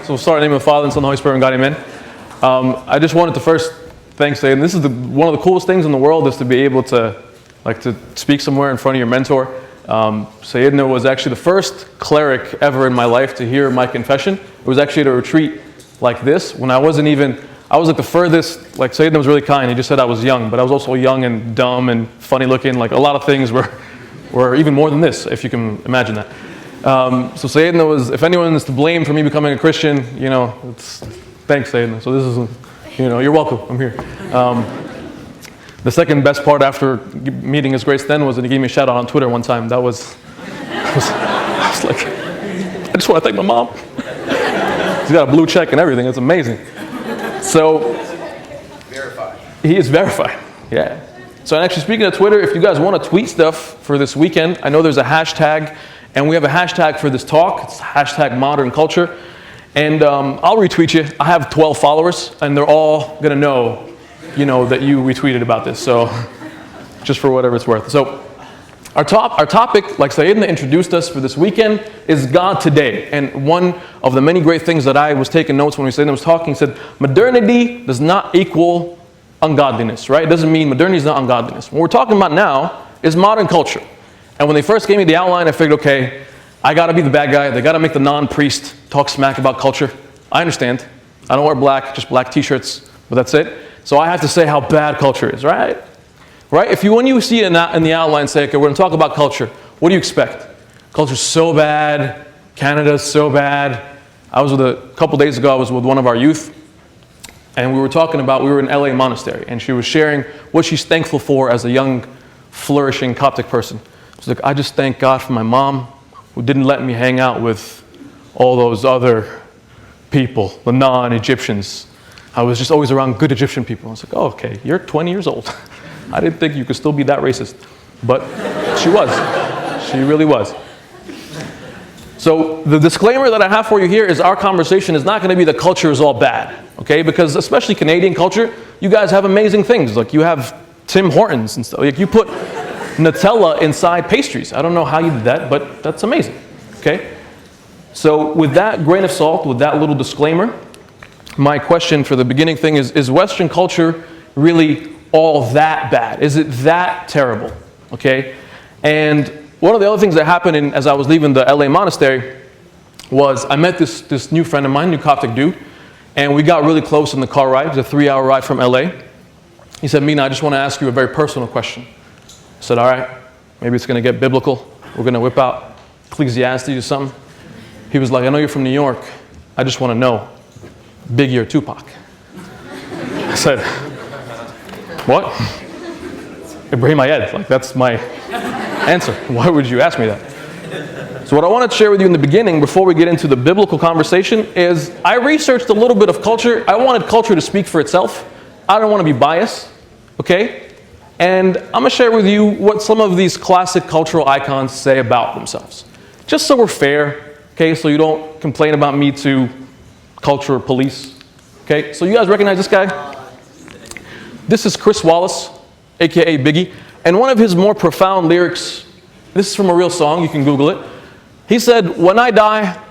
So we'll start in the name of the Father, and Son, and the Holy Spirit, and God, amen. I just wanted to first thank Sayed. This is one of the coolest things in the world is to be able to speak somewhere in front of your mentor. Sayyidina was actually the first cleric ever in my life to hear my confession. It was actually at a retreat like this when I was like the furthest, like Sayyidina was really kind. He just said I was young, but I was also young and dumb and funny looking. Like a lot of things were even more than this, if you can imagine that. So Sayyidina was, if anyone is to blame for me becoming a Christian, thanks Sayyidina. So this is, you're welcome, I'm here. The second best part after meeting His Grace then was that he gave me a shout out on Twitter one time. That was like, I just want to thank my mom. He's got a blue check and everything, it's amazing. So, verified. He is verified, yeah. So actually speaking of Twitter, if you guys want to tweet stuff for this weekend, I know there's a hashtag, and we have a hashtag for this talk. It's hashtag modern culture. And I'll retweet you. I have 12 followers, and they're all going to know, that you retweeted about this. So just for whatever it's worth. So our topic, like Sayyidina introduced us for this weekend, is God today. And one of the many great things that I was taking notes when Sayyidina was talking, he said, modernity does not equal ungodliness, right? It doesn't mean modernity is not ungodliness. What we're talking about now is modern culture. And when they first gave me the outline, I figured, okay, I got to be the bad guy. They got to make the non-priest talk smack about culture. I understand. I don't wear black, just black t-shirts, but that's it. So I have to say how bad culture is, right? Right? When you see in the outline, say, okay, we're going to talk about culture, what do you expect? Culture's so bad. Canada's so bad. A couple days ago, I was with one of our youth, and we were in LA monastery, and she was sharing what she's thankful for as a young, flourishing Coptic person. She's like, I just thank God for my mom, who didn't let me hang out with all those other people, the non-Egyptians. I was just always around good Egyptian people. I was like, oh, okay, you're 20 years old. I didn't think you could still be that racist. But she was. She really was. So the disclaimer that I have for you here is our conversation is not going to be the culture is all bad, okay? Because especially Canadian culture, you guys have amazing things. Like you have Tim Hortons and stuff. Like you put Nutella inside pastries. I don't know how you did that, but that's amazing, okay? So with that grain of salt, with that little disclaimer, my question for the beginning thing is Western culture really all that bad? Is it that terrible, okay? And one of the other things that happened as I was leaving the LA monastery was I met this new friend of mine, new Coptic dude, and we got really close in the car ride. It was a 3-hour ride from LA. He said, Mena, I just want to ask you a very personal question. I said, all right, maybe it's going to get biblical. We're going to whip out Ecclesiastes or something. He was like, I know you're from New York. I just want to know, Biggie or Tupac? I said, what? Ibrahim Ayed, like that's my answer. Why would you ask me that? So what I wanted to share with you in the beginning, before we get into the biblical conversation, is I researched a little bit of culture. I wanted culture to speak for itself. I don't want to be biased, okay? And I'm going to share with you what some of these classic cultural icons say about themselves. Just so we're fair, okay? So you don't complain about me to culture police, okay? So you guys recognize this guy? This is Chris Wallace, aka Biggie. And one of his more profound lyrics, this is from a real song, you can Google it. He said, when I die,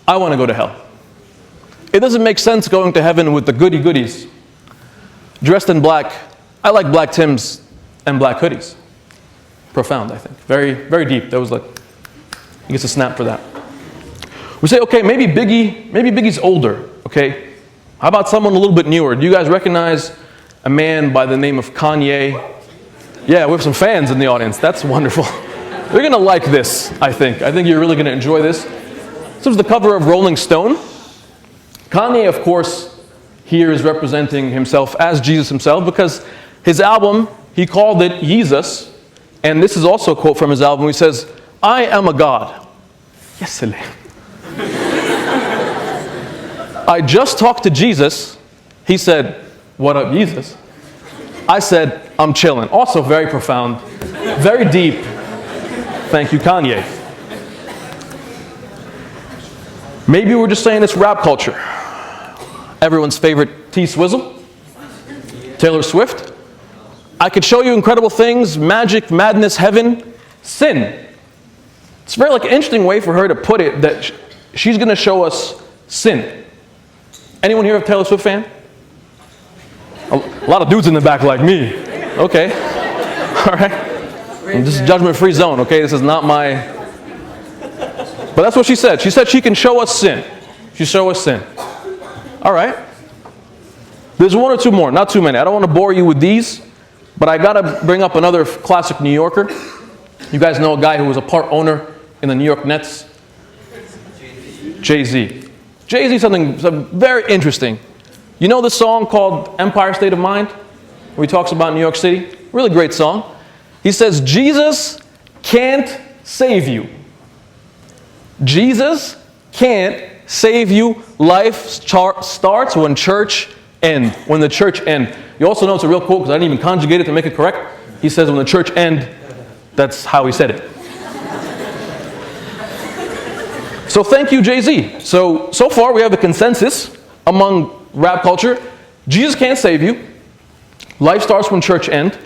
I want to go to hell. It doesn't make sense going to heaven with the goody goodies. Dressed in black, I like black Tims and black hoodies. Profound, I think. Very, very deep. That was like, he gets a snap for that. We say, okay, maybe Biggie's older, okay? How about someone a little bit newer? Do you guys recognize a man by the name of Kanye? Yeah, we have some fans in the audience. That's wonderful. You're going to like this, I think. I think you're really going to enjoy this. This was the cover of Rolling Stone. Kanye, of course, here is representing himself as Jesus himself because his album, he called it Yeezus. And this is also a quote from his album. He says, I am a God. Yes, I just talked to Jesus. He said, what up, Jesus? I said, I'm chilling. Also very profound, very deep. Thank you, Kanye. Maybe we're just saying it's rap culture. Everyone's favorite T-Swizzle, Taylor Swift. I could show you incredible things, magic, madness, heaven, sin. It's very like an interesting way for her to put it that she's going to show us sin. Anyone here a Taylor Swift fan? A lot of dudes in the back like me. Okay. All right. This is judgment-free zone, okay? This is not my... But that's what she said. She said she can show us sin. She show us sin. All right. There's one or two more, not too many. I don't want to bore you with these, but I got to bring up another classic New Yorker. You guys know a guy who was a part owner in the New York Nets? Jay-Z. Jay-Z something very interesting. You know this song called Empire State of Mind? Where he talks about New York City? Really great song. He says, Jesus can't save you. Jesus can't save you. Life starts when church ends. When the church ends. You also know it's a real quote because I didn't even conjugate it to make it correct. He says when the church ends. That's how he said it. So thank you, Jay-Z. So far we have a consensus among rap culture. Jesus can't save you. Life starts when church ends.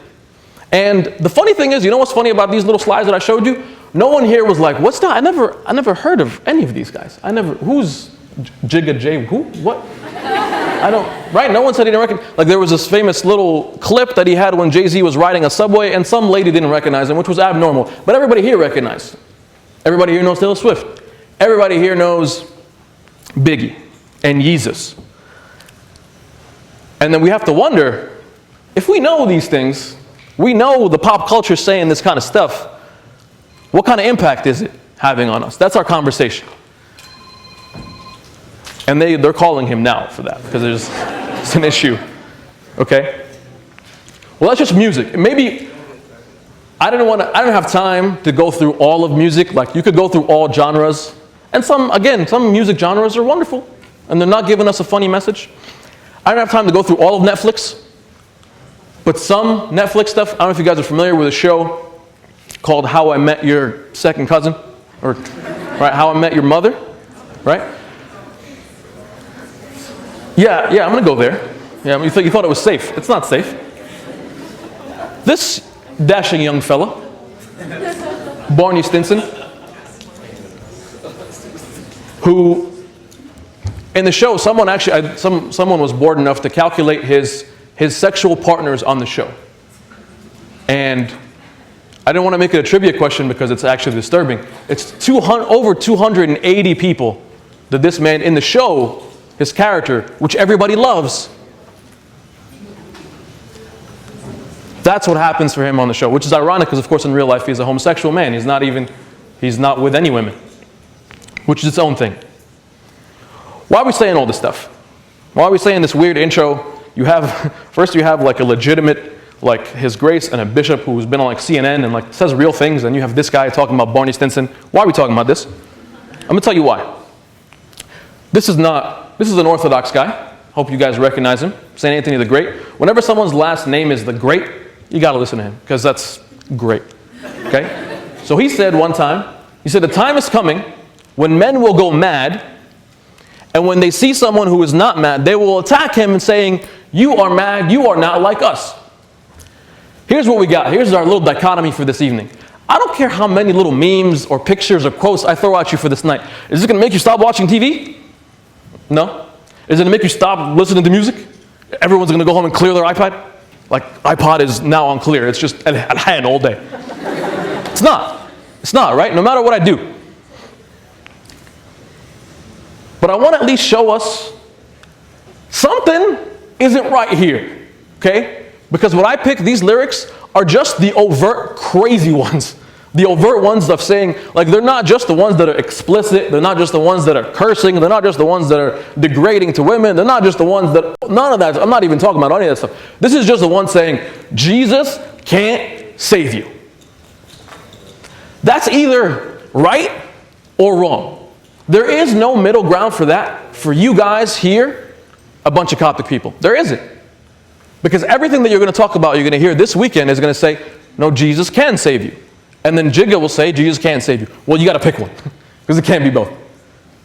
And the funny thing is, you know what's funny about these little slides that I showed you? No one here was like, what's that? I never heard of any of these guys. Who's Jigga J? Who? What? I don't, right? No one said he didn't recognize. Like there was this famous little clip that he had when Jay-Z was riding a subway and some lady didn't recognize him, which was abnormal. But everybody here recognized. Everybody here knows Taylor Swift. Everybody here knows Biggie and Yeezus. And then we have to wonder, if we know these things, we know the pop culture saying this kind of stuff, what kind of impact is it having on us? That's our conversation. And they're calling him now for that, because it's an issue. Okay? Well, that's just music. Maybe, I don't have time to go through all of music. Like, you could go through all genres. And some music genres are wonderful, and they're not giving us a funny message. I don't have time to go through all of Netflix. But some Netflix stuff, I don't know if you guys are familiar with a show called How I Met Your Second Cousin, or right, How I Met Your Mother, right? Yeah, I'm gonna go there. Yeah, you thought it was safe. It's not safe. This dashing young fella, Barney Stinson, who in the show, someone was bored enough to calculate his sexual partners on the show. And I didn't want to make it a trivia question because it's actually disturbing. It's over 280 people that this man in the show, his character, which everybody loves, that's what happens for him on the show, which is ironic because, of course, in real life, he's a homosexual man. He's not with any women, which is its own thing. Why are we saying all this stuff? Why are we saying this weird intro? First you have like a legitimate, like His Grace and a bishop who's been on like CNN and like says real things, and you have this guy talking about Barney Stinson. Why are we talking about this? I'm gonna tell you why. This is an Orthodox guy. Hope you guys recognize him. St. Anthony the Great. Whenever someone's last name is the Great, you gotta listen to him, because that's great. Okay? So he said one time, the time is coming when men will go mad, and when they see someone who is not mad, they will attack him and saying, you are mad, you are not like us. Here's what we got. Here's our little dichotomy for this evening. I don't care how many little memes or pictures or quotes I throw at you for this night. Is it going to make you stop watching TV? No. Is it going to make you stop listening to music? Everyone's going to go home and clear their iPad? Like, iPod is now on clear. It's just at hand all day. It's not. It's not, right? No matter what I do. But I want to at least show us something isn't right here, okay? Because what I picked, these lyrics, are just the overt crazy ones. The overt ones of saying, like, they're not just the ones that are explicit, they're not just the ones that are cursing, they're not just the ones that are degrading to women, they're not just the ones that, none of that, I'm not even talking about any of that stuff. This is just the one saying, Jesus can't save you. That's either right or wrong. There is no middle ground for that, for you guys here, a bunch of Coptic people. There isn't. Because everything that you're going to talk about, you're going to hear this weekend is going to say, no, Jesus can save you. And then Jigga will say, Jesus can't save you. Well, you got to pick one, because it can't be both.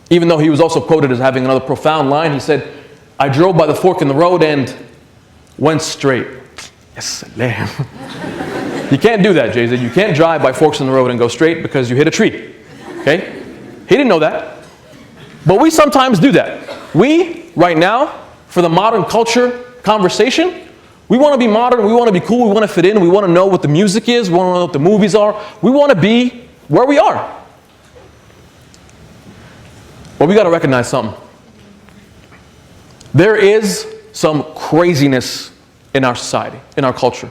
Even though he was also quoted as having another profound line, he said, I drove by the fork in the road and went straight. Yes, lamb. You can't do that, Jay-Z. You can't drive by forks in the road and go straight because you hit a tree. Okay? He didn't know that. But we sometimes do that. We right now, for the modern culture conversation, we want to be modern, we want to be cool, we want to fit in, we want to know what the music is, we want to know what the movies are, we want to be where we are. But we got to recognize something. There is some craziness in our society, in our culture.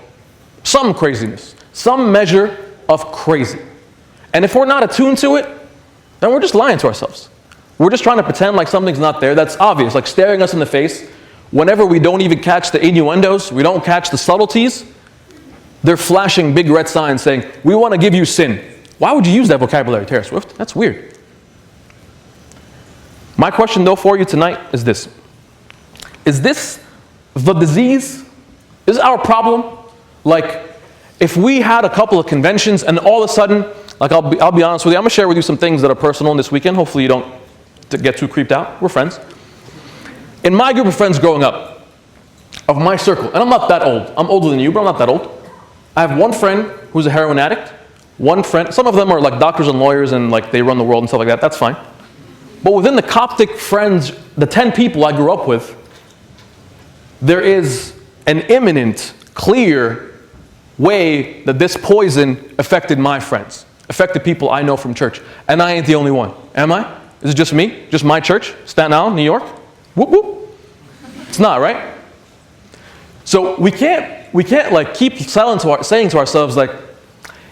Some craziness, some measure of crazy. And if we're not attuned to it, then we're just lying to ourselves. We're just trying to pretend like something's not there. That's obvious, like staring us in the face. Whenever we don't even catch the innuendos, we don't catch the subtleties, they're flashing big red signs saying, we want to give you sin. Why would you use that vocabulary, Taylor Swift? That's weird. My question, though, for you tonight is this. Is this the disease? Is our problem? Like, if we had a couple of conventions and all of a sudden, like I'll be honest with you, I'm going to share with you some things that are personal this weekend. Hopefully you don't get too creeped out. We're friends. In my group of friends growing up, of my circle, and I'm not that old. I'm older than you, but I'm not that old. I have one friend who's a heroin addict. One friend, some of them are like doctors and lawyers and like they run the world and stuff like that. That's fine. But within the Coptic friends, the 10 people I grew up with, there is an imminent, clear way that this poison affected my friends, affected people I know from church. And I ain't the only one. Am I? Is it just me? Just my church? Staten Island, New York? Whoop whoop. It's not, right? So we can't like keep saying to ourselves like,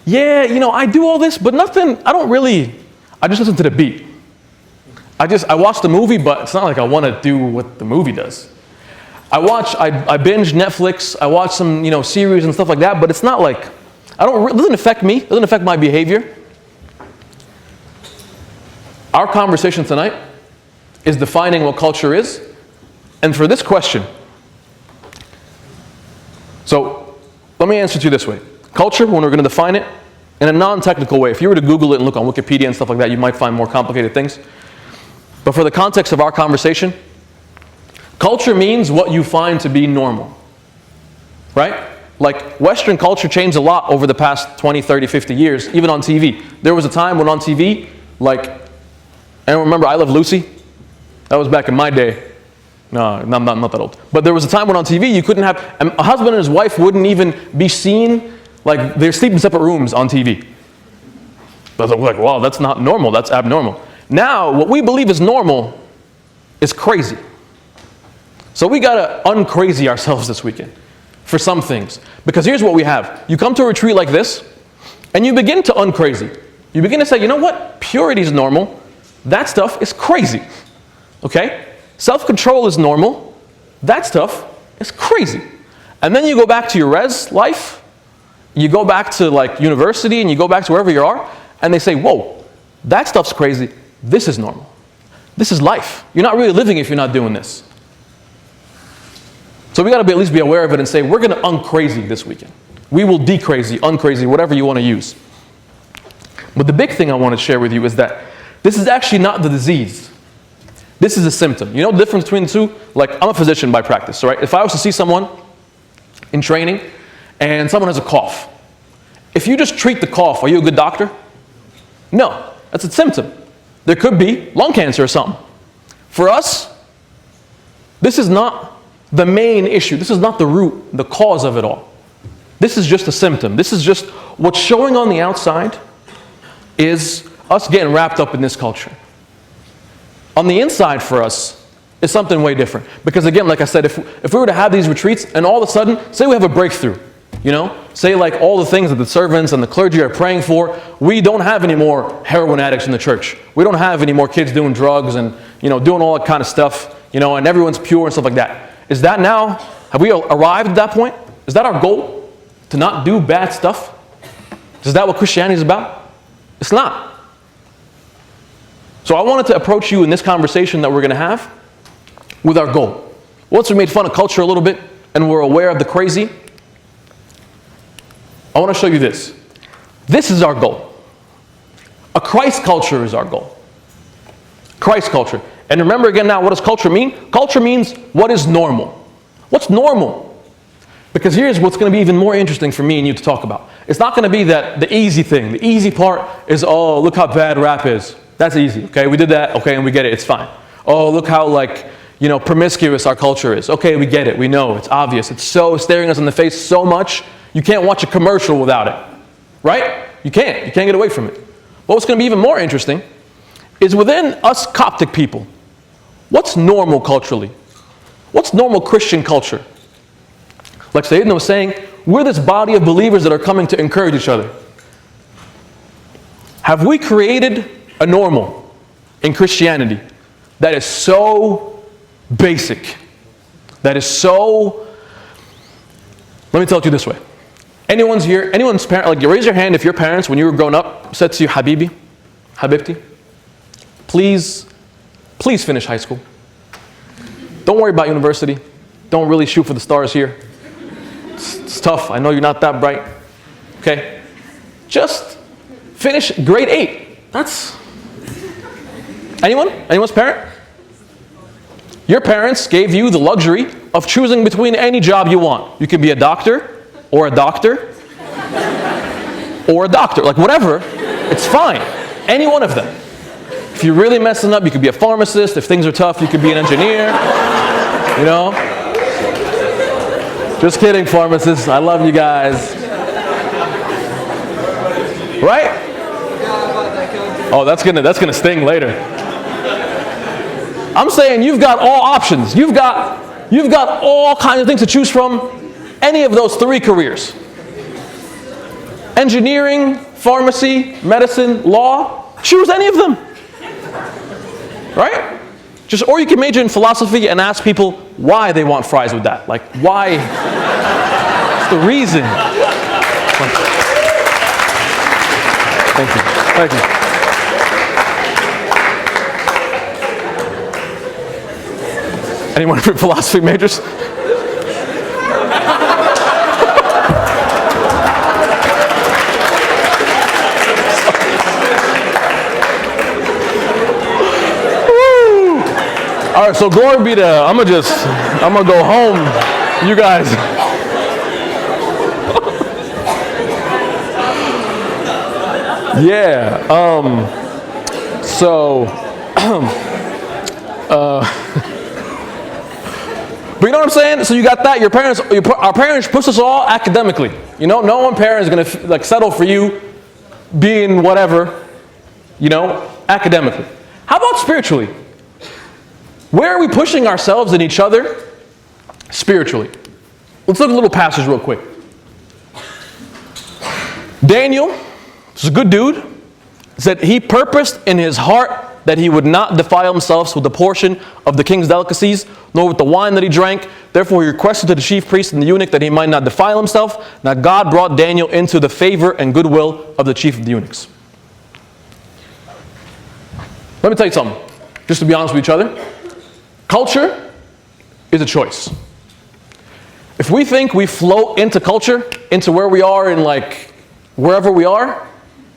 yeah, you know, I do all this, but nothing, I just listen to the beat. I watch the movie, but it's not like I want to do what the movie does. I binge Netflix, I watch some, series and stuff like that, but it's not like, it doesn't affect me, it doesn't affect my behavior. Our conversation tonight is defining what culture is, and for this question, so let me answer it to you this way. Culture, when we're going to define it, in a non-technical way, if you were to Google it and look on Wikipedia and stuff like that, you might find more complicated things. But for the context of our conversation, culture means what you find to be normal, right? Like Western culture changed a lot over the past 20, 30, 50 years, even on TV. There was a time when on TV, and remember I Love Lucy? That was back in my day. No, I'm not that old. But there was a time when on TV you couldn't have, a husband and his wife wouldn't even be seen, like they're sleeping in separate rooms on TV. I was like, wow, that's not normal, that's abnormal. Now, what we believe is normal is crazy. So we gotta uncrazy ourselves this weekend for some things. Because here's what we have. You come to a retreat like this, and you begin to uncrazy. You begin to say, you know what? Purity is normal. That stuff is crazy. Okay? Self-control is normal. That stuff is crazy. And then you go back to your res life, you go back to like university, and you go back to wherever you are, and they say, whoa, that stuff's crazy. This is normal. This is life. You're not really living if you're not doing this. So we got to at least be aware of it and say, we're going to uncrazy this weekend. We will decrazy, uncrazy, whatever you want to use. But the big thing I want to share with you is that this is actually not the disease. This is a symptom. You know the difference between the two? Like, I'm a physician by practice, right? If I was to see someone in training and someone has a cough, if you just treat the cough, are you a good doctor? No, that's a symptom. There could be lung cancer or something. For us, this is not the main issue. This is not the root, the cause of it all. This is just a symptom. This is just what's showing on the outside is us getting wrapped up in this culture. On the inside for us is something way different. Because again, like I said, if we were to have these retreats and all of a sudden, say we have a breakthrough, say like all the things that the servants and the clergy are praying for, we don't have any more heroin addicts in the church. We don't have any more kids doing drugs and doing all that kind of stuff, and everyone's pure and stuff like that. Is that now, have we arrived at that point? Is that our goal? To not do bad stuff? Is that what Christianity is about? It's not. So I wanted to approach you in this conversation that we're going to have with our goal. Once we made fun of culture a little bit and we're aware of the crazy, I want to show you this. This is our goal. A Christ culture is our goal. Christ culture. And remember again now, what does culture mean? Culture means what is normal. What's normal? Because here's what's going to be even more interesting for me and you to talk about. It's not going to be that the easy thing. The easy part is, oh, look how bad rap is. That's easy, okay? We did that, okay, and we get it, it's fine. Oh, look how promiscuous our culture is. Okay, we get it. We know. It's obvious. It's so staring us in the face so much, you can't watch a commercial without it. Right? You can't. You can't get away from it. But what's going to be even more interesting is within us Coptic people, what's normal culturally? What's normal Christian culture? Like Sayyidina was saying, we're this body of believers that are coming to encourage each other. Have we created a normal in Christianity that is so basic, that is so, let me tell it to you this way. Anyone's parent, like you raise your hand if your parents, when you were growing up, said to you, Habibi, Habibti, please finish high school. Don't worry about university. Don't really shoot for the stars here. It's tough. I know you're not that bright. Okay? Just finish grade 8. That's... Anyone? Anyone's parent? Your parents gave you the luxury of choosing between any job you want. You can be a doctor, or a doctor, or a doctor. Like whatever, it's fine. Any one of them. If you're really messing up, you could be a pharmacist. If things are tough, you could be an engineer. You know? Just kidding, pharmacists. I love you guys. Right? Oh, that's gonna sting later. I'm saying you've got all options. You've got all kinds of things to choose from. Any of those 3 careers. Engineering, pharmacy, medicine, law. Choose any of them. Right? Or you can major in philosophy and ask people why they want fries with that. Like, why? What's the reason? Thank you. Thank you. Anyone for philosophy majors? All right, so glory be to, I'm gonna go home, you guys. Yeah, but you know what I'm saying? So you got that, our parents push us all academically. No one parent is gonna like settle for you being whatever, academically. How about spiritually? Where are we pushing ourselves and each other spiritually? Let's look at a little passage real quick. Daniel, this is a good dude, said he purposed in his heart that he would not defile himself with the portion of the king's delicacies, nor with the wine that he drank. Therefore he requested to the chief priest and the eunuch that he might not defile himself. Now God brought Daniel into the favor and goodwill of the chief of the eunuchs. Let me tell you something, just to be honest with each other. Culture is a choice. If we think we float into culture, into where we are in like wherever we are,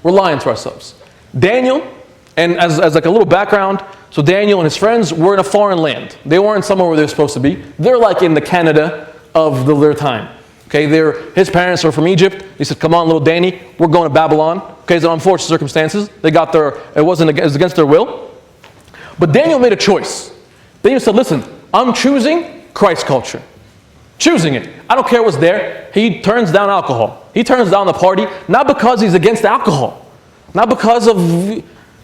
we're lying to ourselves. Daniel, and as like a little background, so Daniel and his friends were in a foreign land. They weren't somewhere where they're supposed to be. They're like in the Canada of their time. Okay, his parents are from Egypt. He said, come on, little Danny, we're going to Babylon. Okay, it's unfortunate circumstances. It was against their will. But Daniel made a choice. Daniel said, listen, I'm choosing Christ culture. Choosing it. I don't care what's there. He turns down alcohol. He turns down the party, not because he's against alcohol. Not because of,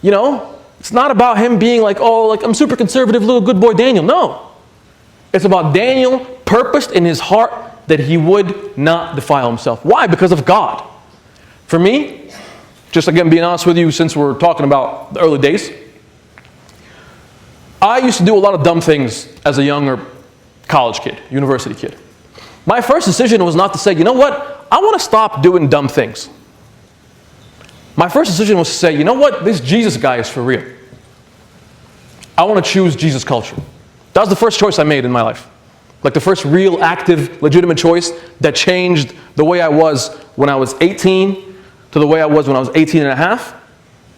it's not about him being like, I'm super conservative, little good boy Daniel. No. It's about Daniel purposed in his heart that he would not defile himself. Why? Because of God. For me, just again being honest with you, since we're talking about the early days, I used to do a lot of dumb things as a younger college kid, university kid. My first decision was not to say, you know what, I want to stop doing dumb things. My first decision was to say, you know what, this Jesus guy is for real. I want to choose Jesus culture. That was the first choice I made in my life. Like the first real, active, legitimate choice that changed the way I was when I was 18 to the way I was when I was 18 and a half.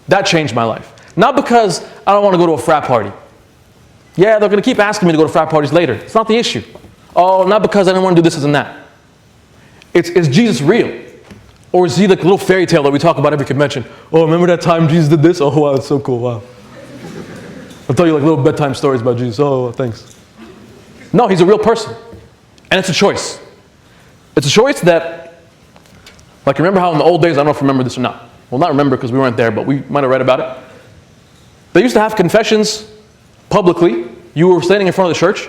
That changed my life. Not because I don't want to go to a frat party. Yeah, they're going to keep asking me to go to frat parties later. It's not the issue. Oh, not because I don't want to do this and that. Is Jesus real? Or is he like a little fairy tale that we talk about every convention? Oh, remember that time Jesus did this? Oh, wow, that's so cool, wow. I'll tell you like little bedtime stories about Jesus. Oh, thanks. No, he's a real person. And it's a choice. It's a choice that, like, remember how in the old days, I don't know if you remember this or not. Well, not remember because we weren't there, but we might have read about it. They used to have confessions publicly. You were standing in front of the church.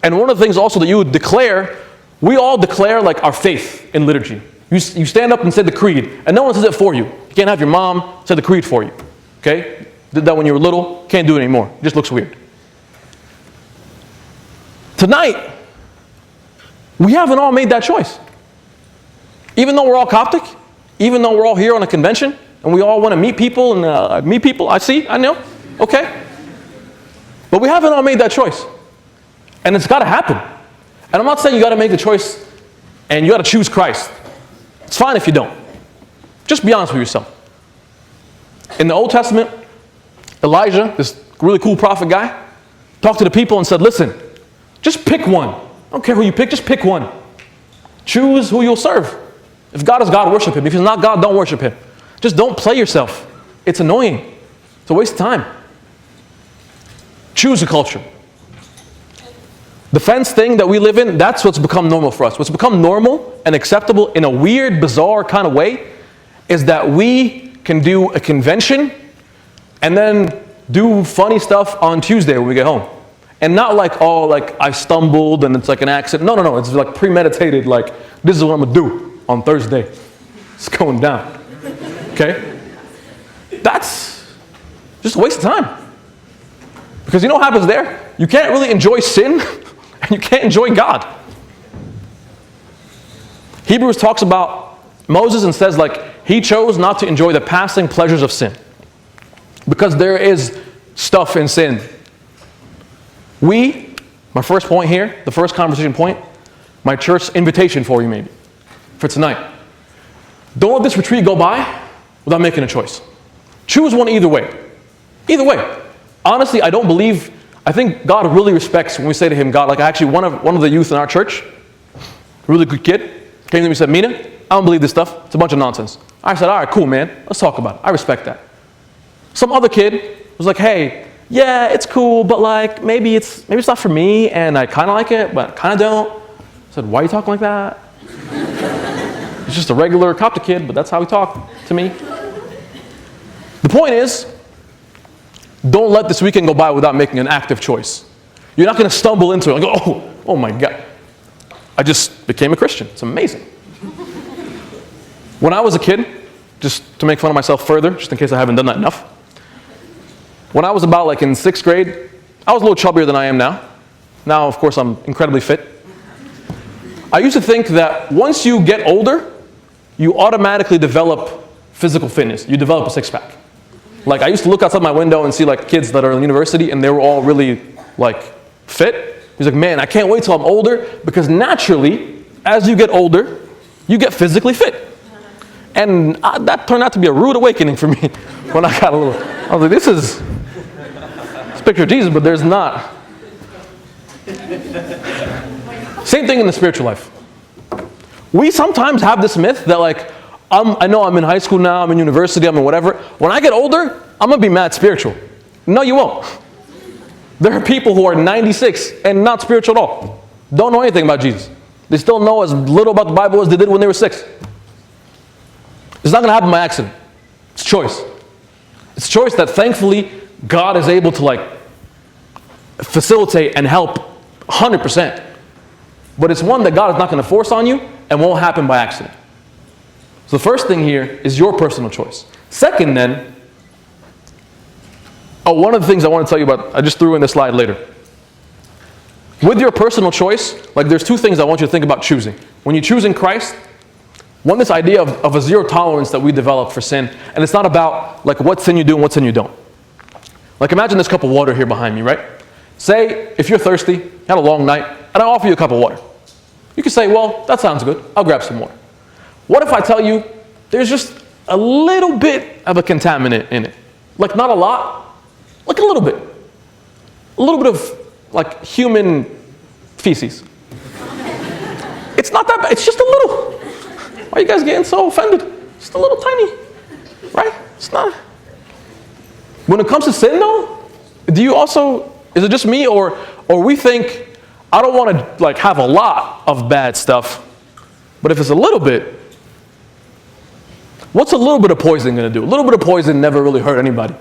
And one of the things also that you would declare, we all declare like our faith in liturgy. You stand up and say the creed, and no one says it for you. You can't have your mom say the creed for you. Okay? Did that when you were little, can't do it anymore. It just looks weird. Tonight, we haven't all made that choice. Even though we're all Coptic, even though we're all here on a convention, and we all want to meet people, and I know, okay. But we haven't all made that choice. And it's got to happen. And I'm not saying you got to make the choice and you got to choose Christ. It's fine if you don't. Just be honest with yourself. In the Old Testament, Elijah, this really cool prophet guy, talked to the people and said, listen, just pick one. I don't care who you pick, just pick one. Choose who you'll serve. If God is God, worship him. If he's not God, don't worship him. Just don't play yourself. It's annoying. It's a waste of time. Choose a culture. The fence thing that we live in, that's what's become normal for us. What's become normal and acceptable in a weird, bizarre kind of way is that we can do a convention and then do funny stuff on Tuesday when we get home. And not like, oh, like I stumbled and it's like an accident. No. It's like premeditated, like this is what I'm going to do on Thursday. It's going down. Okay? That's just a waste of time. Because you know what happens there? You can't really enjoy sin and you can't enjoy God. Hebrews talks about Moses and says like he chose not to enjoy the passing pleasures of sin. Because there is stuff in sin. My first point here, the first conversation point, my church invitation for you maybe, for tonight. Don't let this retreat go by without making a choice. Choose one either way. Either way. Honestly, I think God really respects when we say to him, God, like actually one of the youth in our church, a really good kid, came to me and said, Mena, I don't believe this stuff. It's a bunch of nonsense. I said, all right, cool, man. Let's talk about it. I respect that. Some other kid was like, hey, yeah, it's cool, but like maybe it's not for me, and I kind of like it, but kind of don't. I said, why are you talking like that? He's just a regular Coptic kid, but that's how he talked to me. The point is, don't let this weekend go by without making an active choice. You're not going to stumble into it and go, oh my God, I just became a Christian. It's amazing. When I was a kid, just to make fun of myself further, just in case I haven't done that enough, when I was about like in 6th grade, I was a little chubbier than I am now. Now, of course, I'm incredibly fit. I used to think that once you get older, you automatically develop physical fitness. You develop a six-pack. Like I used to look outside my window and see like kids that are in university and they were all really like fit. He's like, man, I can't wait till I'm older because naturally, as you get older, you get physically fit. And that turned out to be a rude awakening for me when I got a little, I was like, this is picture of Jesus, but there's not. Same thing in the spiritual life. We sometimes have this myth that like, I know I'm in high school now, I'm in university, I'm in whatever. When I get older, I'm going to be mad spiritual. No, you won't. There are people who are 96 and not spiritual at all. Don't know anything about Jesus. They still know as little about the Bible as they did when they were 6. It's not going to happen by accident. It's choice. It's choice that thankfully God is able to like facilitate and help 100%. But it's one that God is not going to force on you and won't happen by accident. So the first thing here is your personal choice. Second then, one of the things I want to tell you about, I just threw in the slide later. With your personal choice, like there's 2 things I want you to think about choosing. When you're choosing Christ, one, this idea of a zero tolerance that we develop for sin, and it's not about like what sin you do and what sin you don't. Like imagine this cup of water here behind me, right? Say, if you're thirsty, had a long night, and I offer you a cup of water. You can say, well, that sounds good, I'll grab some more. What if I tell you there's just a little bit of a contaminant in it? Like not a lot, like a little bit. A little bit of like human feces. It's not that bad, it's just a little. Why are you guys getting so offended? Just a little tiny, right? It's not. When it comes to sin though, is it just me or we think I don't want to like have a lot of bad stuff, but if it's a little bit, what's a little bit of poison going to do? A little bit of poison never really hurt anybody,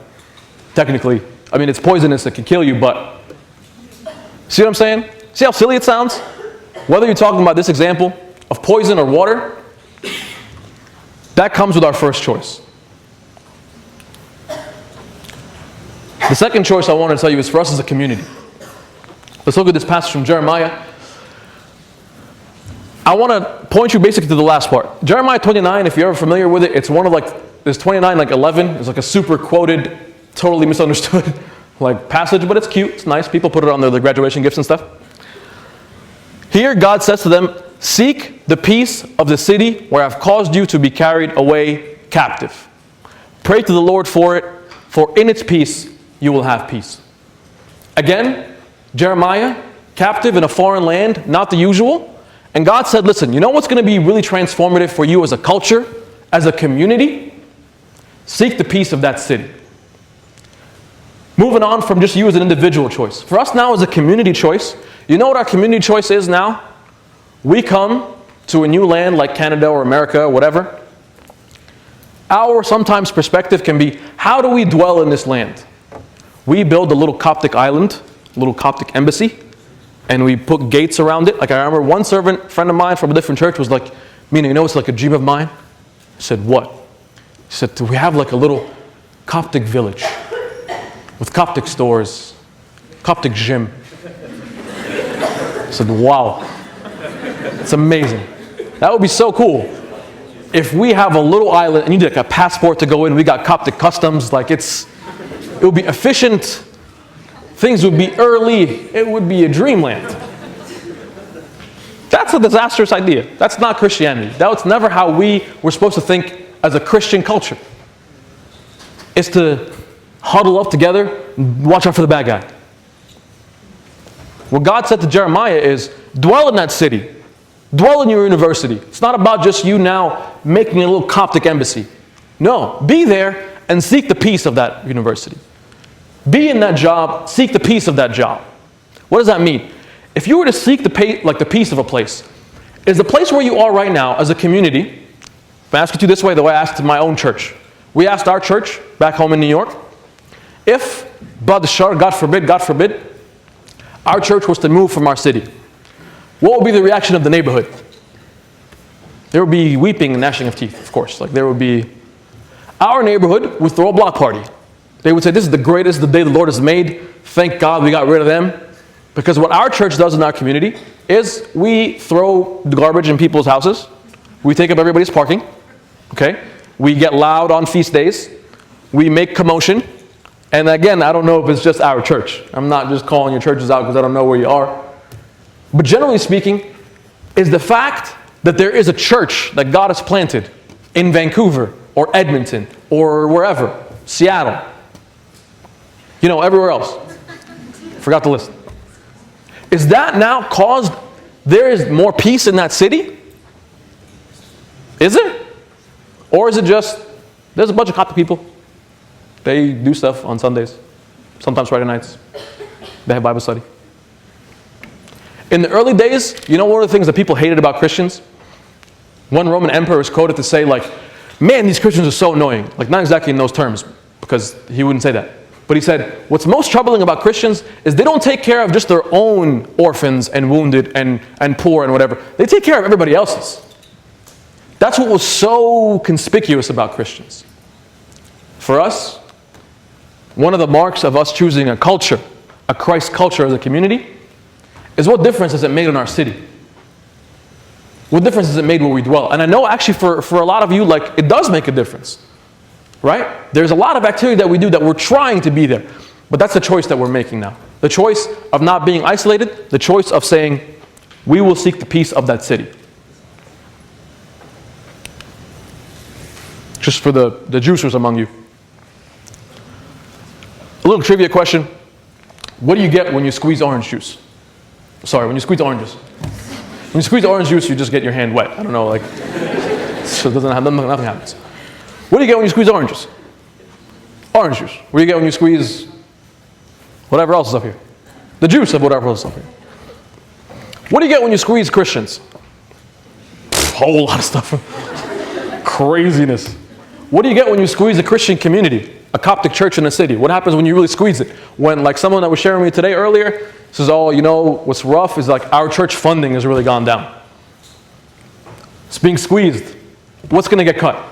technically. I mean, it's poisonous, it can kill you, but see what I'm saying? See how silly it sounds? Whether you're talking about this example of poison or water, that comes with our first choice. The second choice I want to tell you is for us as a community. Let's look at this passage from Jeremiah. I want to point you basically to the last part. Jeremiah 29, if you're ever familiar with it, it's one of like, there's 29, like 11. It's like a super quoted, totally misunderstood like passage, but it's cute, it's nice. People put it on their graduation gifts and stuff. Here God says to them, seek the peace of the city where I've caused you to be carried away captive. Pray to the Lord for it, for in its peace you will have peace. Again, Jeremiah, captive in a foreign land, not the usual. And God said, listen, you know what's going to be really transformative for you as a culture, as a community? Seek the peace of that city. Moving on from just you as an individual choice. For us now as a community choice, you know what our community choice is now? We come to a new land like Canada or America or whatever. Our sometimes perspective can be, how do we dwell in this land? We build a little Coptic island, a little Coptic embassy, and we put gates around it. Like I remember one friend of mine from a different church was like, Mena, you know it's like a dream of mine? I said, what? He said, we have like a little Coptic village with Coptic stores, Coptic gym. I said, wow, it's amazing. That would be so cool. If we have a little island and you need like a passport to go in, we got Coptic customs, like it would be efficient, things would be early, it would be a dreamland. That's a disastrous idea. That's not Christianity. That's never how we were supposed to think as a Christian culture. It's to huddle up together and watch out for the bad guy. What God said to Jeremiah is, dwell in that city. Dwell in your university. It's not about just you now making a little Coptic embassy. No, be there and seek the peace of that university. Be in that job, seek the peace of that job. What does that mean? If you were to seek the peace of a place, is the place where you are right now as a community, if I ask it to you this way, the way I asked my own church. We asked our church back home in New York, if, God forbid, our church was to move from our city, what would be the reaction of the neighborhood? There would be weeping and gnashing of teeth, of course. Like there would be, our neighborhood would throw a block party. They would say, this is the greatest the day the Lord has made. Thank God we got rid of them. Because what our church does in our community is we throw the garbage in people's houses. We take up everybody's parking. Okay? We get loud on feast days. We make commotion. And again, I don't know if it's just our church. I'm not just calling your churches out because I don't know where you are. But generally speaking, is the fact that there is a church that God has planted in Vancouver or Edmonton or wherever, Seattle, everywhere else. Forgot the list. Is that now caused, there is more peace in that city? Is it? Or is it just, there's a bunch of Coptic people. They do stuff on Sundays, sometimes Friday nights. They have Bible study. In the early days, one of the things that people hated about Christians? One Roman emperor is quoted to say man, these Christians are so annoying. Not exactly in those terms, because he wouldn't say that. But he said, what's most troubling about Christians is they don't take care of just their own orphans and wounded and poor and whatever. They take care of everybody else's. That's what was so conspicuous about Christians. For us, one of the marks of us choosing a culture, a Christ culture as a community, is what difference has it made in our city? What difference has it made where we dwell? And I know actually for a lot of you, it does make a difference. Right? There's a lot of activity that we do that we're trying to be there. But that's the choice that we're making now. The choice of not being isolated, the choice of saying, we will seek the peace of that city. Just for the juicers among you. A little trivia question. What do you get when you squeeze orange juice? Sorry, when you squeeze oranges. When you squeeze orange juice, you just get your hand wet. I don't know, so it doesn't have, nothing happens. What do you get when you squeeze oranges? Orange juice. What do you get when you squeeze whatever else is up here? The juice of whatever else is up here. What do you get when you squeeze Christians? Whole lot of stuff. Craziness. What do you get when you squeeze a Christian community? A Coptic church in the city. What happens when you really squeeze it? When, like someone that was sharing with me today earlier says, oh, you know, what's rough is like our church funding has really gone down. It's being squeezed. What's going to get cut?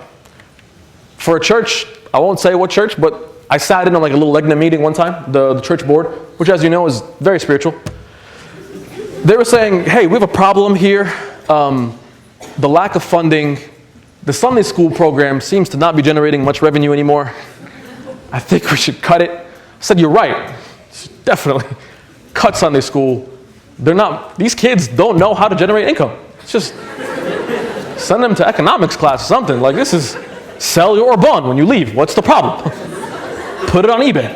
For a church, I won't say what church, but I sat in on like a little Legna meeting one time, the church board, which as you know is very spiritual. They were saying, hey, we have a problem here. The lack of funding, the Sunday school program seems to not be generating much revenue anymore. I think we should cut it. I said, you're right. Definitely cut Sunday school. These kids don't know how to generate income. It's just send them to economics class or something. Like this is sell your bond when you leave. What's the problem? Put it on eBay.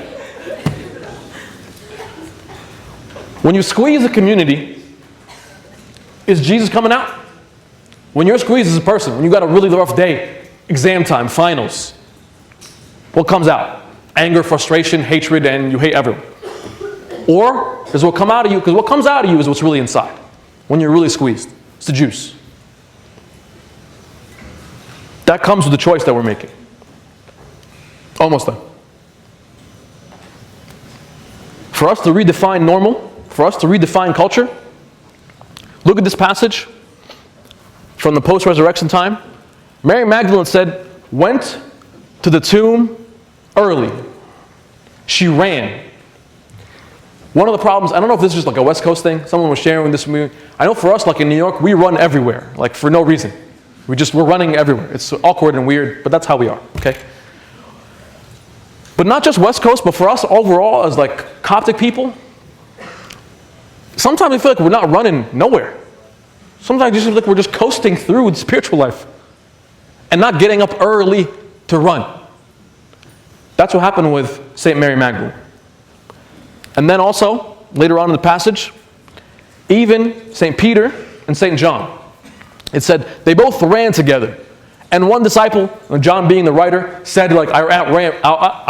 When you squeeze a community, is Jesus coming out? When you're squeezed as a person, when you got a really rough day, exam time, finals, what comes out? Anger, frustration, hatred, and you hate everyone. Or does what come out of you, because what comes out of you is what's really inside. When you're really squeezed, it's the juice. That comes with the choice that we're making. Almost done. For us to redefine normal, for us to redefine culture, look at this passage from the post-resurrection time. Mary Magdalene said, went to the tomb early. She ran. One of the problems, I don't know if this is just like a West Coast thing, someone was sharing this with me. I know for us, like in New York, we run everywhere, like for no reason. We're running everywhere. It's awkward and weird, but that's how we are, okay? But not just West Coast, but for us overall as like Coptic people, sometimes we feel like we're not running nowhere. Sometimes you feel like we're just coasting through the spiritual life and not getting up early to run. That's what happened with St. Mary Magdalene. And then also, later on in the passage, even St. Peter and St. John, it said they both ran together. And one disciple, John being the writer, said like, I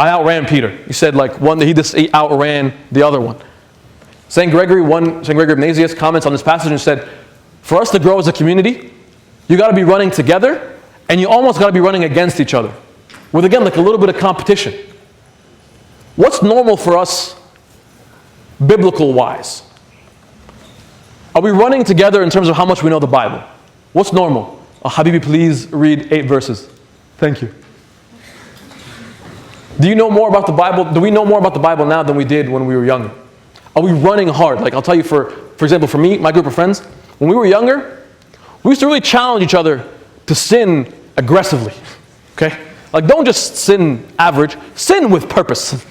outran Peter. He said like he outran the other one. St. Gregory of Nazianzus comments on this passage and said, for us to grow as a community, you got to be running together and you almost got to be running against each other. With again, like a little bit of competition. What's normal for us, biblical-wise? Are we running together in terms of how much we know the Bible? What's normal? Oh, Habibi, please read 8 verses. Thank you. Do you know more about the Bible? Do we know more about the Bible now than we did when we were younger? Are we running hard? Like I'll tell you, for example, for me, my group of friends, when we were younger, we used to really challenge each other to sin aggressively. Okay? Like don't just sin average, sin with purpose.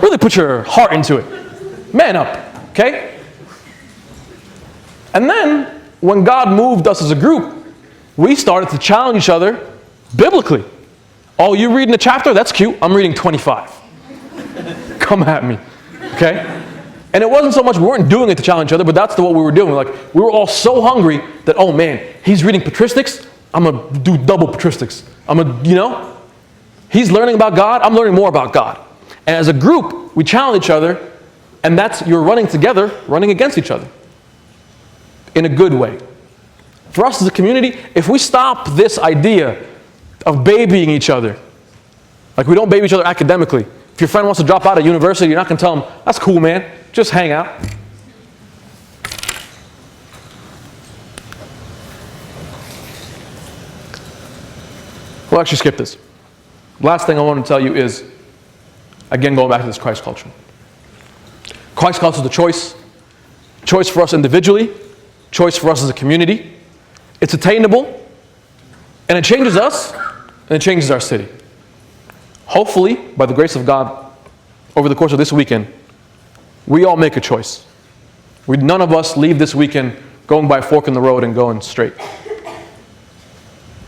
Really put your heart into it. Man up. Okay? And then, when God moved us as a group, we started to challenge each other biblically. Oh, you reading a chapter? That's cute. I'm reading 25. Come at me. Okay? And it wasn't so much we weren't doing it to challenge each other, but that's what we were doing. Like we were all so hungry that, oh man, he's reading patristics, I'm gonna do double patristics. He's learning about God, I'm learning more about God. And as a group, we challenge each other, and that's you're running together, running against each other. In a good way. For us as a community, if we stop this idea of babying each other, like we don't baby each other academically. If your friend wants to drop out of university, you're not going to tell him, that's cool, man, just hang out. We'll actually skip this. Last thing I want to tell you is, again, going back to this Christ culture. Christ culture is the choice. Choice for us individually, choice for us as a community. It's attainable, and it changes us, and it changes our city. Hopefully, by the grace of God, over the course of this weekend, we all make a choice. None of us leave this weekend going by a fork in the road and going straight.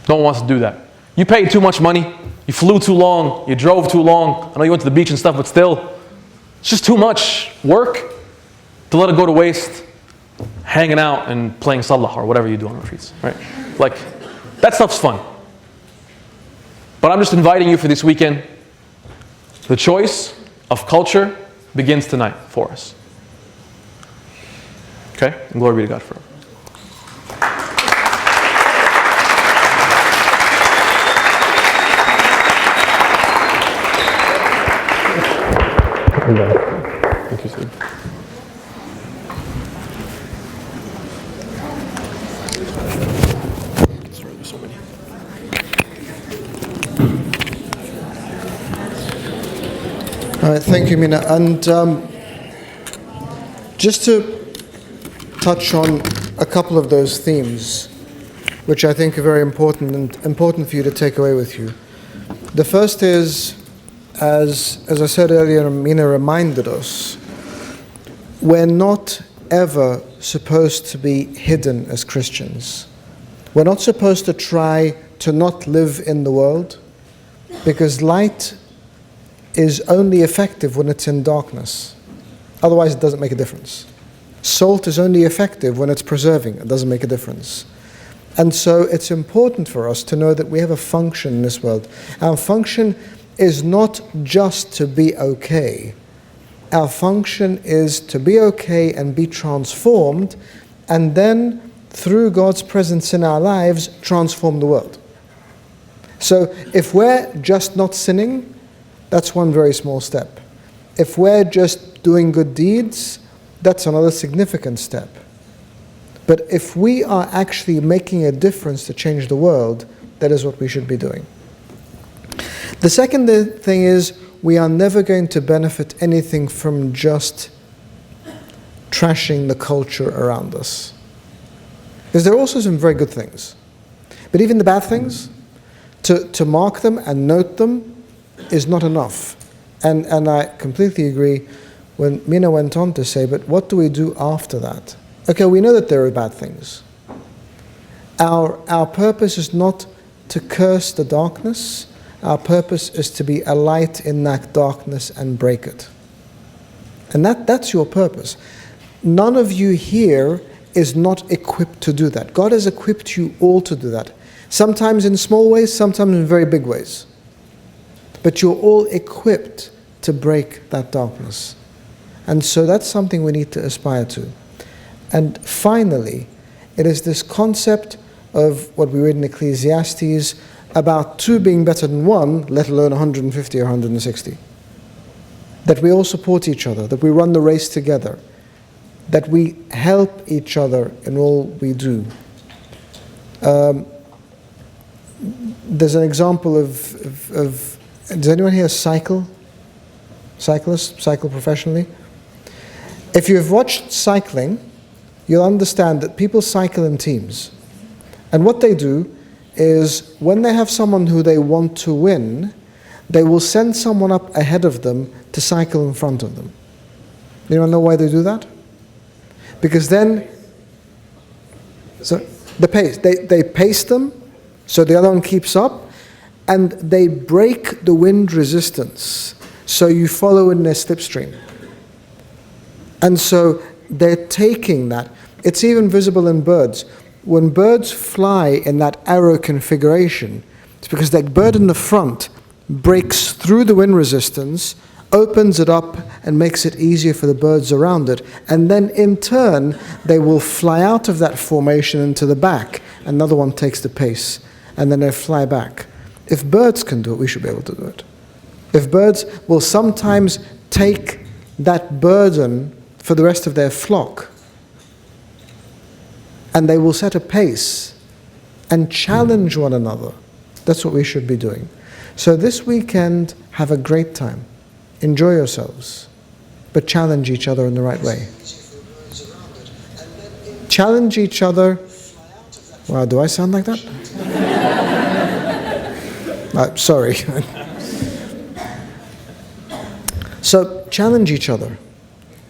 No one wants to do that. You paid too much money, you flew too long, you drove too long. I know you went to the beach and stuff, but still, it's just too much work to let it go to waste, hanging out and playing salah or whatever you do on the retreats, right? Like, that stuff's fun. But I'm just inviting you for this weekend. The choice of culture begins tonight for us. Okay? Okay? And glory be to God forever. Thank you, Steve. So many. All right, thank you, Mena. And just to touch on a couple of those themes, which I think are very important and important for you to take away with you. The first is, as I said earlier, Mena reminded us, we're not ever supposed to be hidden as Christians. We're not supposed to try to not live in the world, because light is only effective when it's in darkness. Otherwise, it doesn't make a difference. Salt is only effective when it's preserving. It doesn't make a difference. And so it's important for us to know that we have a function in this world. Our function is not just to be okay. Our function is to be okay and be transformed, and then, through God's presence in our lives, transform the world. So if we're just not sinning, that's one very small step. If we're just doing good deeds, that's another significant step. But if we are actually making a difference to change the world, that is what we should be doing. The second thing is, we are never going to benefit anything from just trashing the culture around us. Because there are also some very good things. But even the bad things, to mark them and note them is not enough. And I completely agree when Mena went on to say, but what do we do after that? Okay, we know that there are bad things. Our purpose is not to curse the darkness. Our purpose is to be a light in that darkness and break it. And that's your purpose. None of you here is not equipped to do that. God has equipped you all to do that. Sometimes in small ways, sometimes in very big ways. But you're all equipped to break that darkness. And so that's something we need to aspire to. And finally, it is this concept of what we read in Ecclesiastes about 2 being better than 1, let alone 150 or 160. That we all support each other, that we run the race together, that we help each other in all we do. There's an example of does anyone here cycle professionally? If you've watched cycling, you'll understand that people cycle in teams. And what they do is, when they have someone who they want to win, they will send someone up ahead of them to cycle in front of them. Anyone know why they do that? Because then, so the pace, they pace them, so the other one keeps up, and they break the wind resistance, so you follow in their slipstream. And so they're taking that. It's even visible in birds. When birds fly in that arrow configuration, it's because that bird in the front breaks through the wind resistance, opens it up, and makes it easier for the birds around it. And then in turn, they will fly out of that formation into the back. Another one takes the pace, and then they fly back. If birds can do it, we should be able to do it. If birds will sometimes take that burden for the rest of their flock, and they will set a pace and challenge one another, that's what we should be doing. So this weekend, have a great time. Enjoy yourselves, but challenge each other in the right way. Challenge each other. Wow, do I sound like that? Sorry. So challenge each other.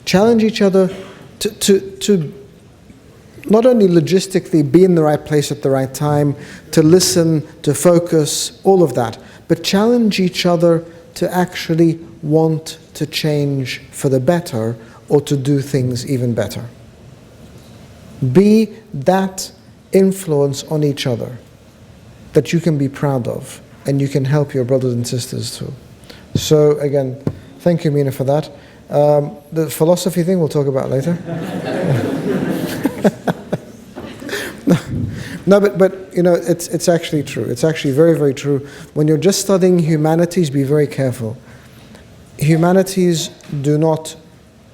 Challenge each other to not only logistically be in the right place at the right time, to listen, to focus, all of that, but challenge each other to actually want to change for the better or to do things even better. Be that influence on each other that you can be proud of, and you can help your brothers and sisters too. So again, thank you, Mena, for that. The philosophy thing we'll talk about later. No, but you know, it's actually true. It's actually very, very true. When you're just studying humanities, be very careful. Humanities do not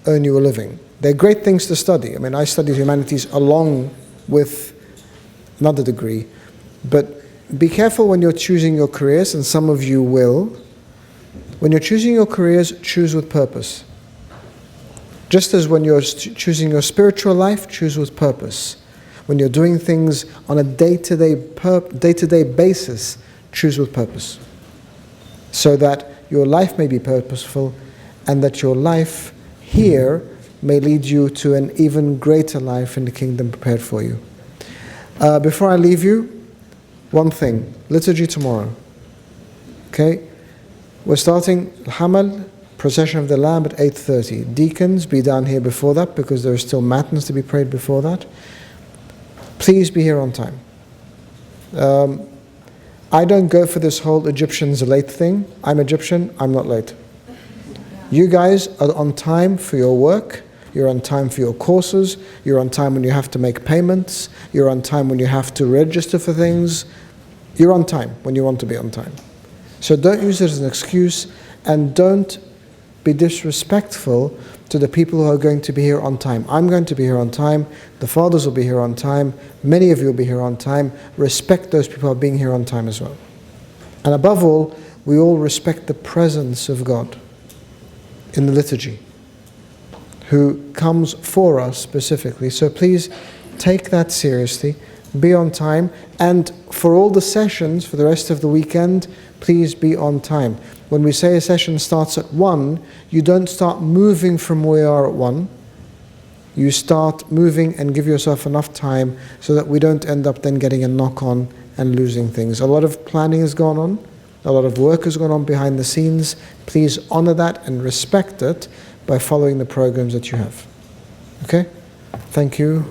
earn you a living. They're great things to study. I mean, I studied humanities along with another degree. But be careful when you're choosing your careers, and some of you will. When you're choosing your careers, choose with purpose. Just as when you're choosing your spiritual life, choose with purpose. When you're doing things on a day-to-day basis, choose with purpose. So that your life may be purposeful, and that your life here may lead you to an even greater life in the kingdom prepared for you. Before I leave you, one thing, liturgy tomorrow. Okay? We're starting Hamal, procession of the Lamb at 8:30. Deacons, be down here before that, because there is still matins to be prayed before that. Please be here on time. I don't go for this whole Egyptians late thing. I'm Egyptian, I'm not late. You guys are on time for your work. You're on time for your courses. You're on time when you have to make payments. You're on time when you have to register for things. You're on time when you want to be on time. So don't use it as an excuse, and don't be disrespectful to the people who are going to be here on time. I'm going to be here on time. The fathers will be here on time. Many of you will be here on time. Respect those people who are being here on time as well. And above all, we all respect the presence of God in the liturgy, who comes for us specifically. So please take that seriously, be on time, and for all the sessions for the rest of the weekend, please be on time. When we say a session starts at 1, you don't start moving from where you are at 1. You start moving and give yourself enough time so that we don't end up then getting a knock-on and losing things. A lot of planning has gone on. A lot of work has gone on behind the scenes. Please honor that and respect it by following the programs that you have. Okay? Thank you.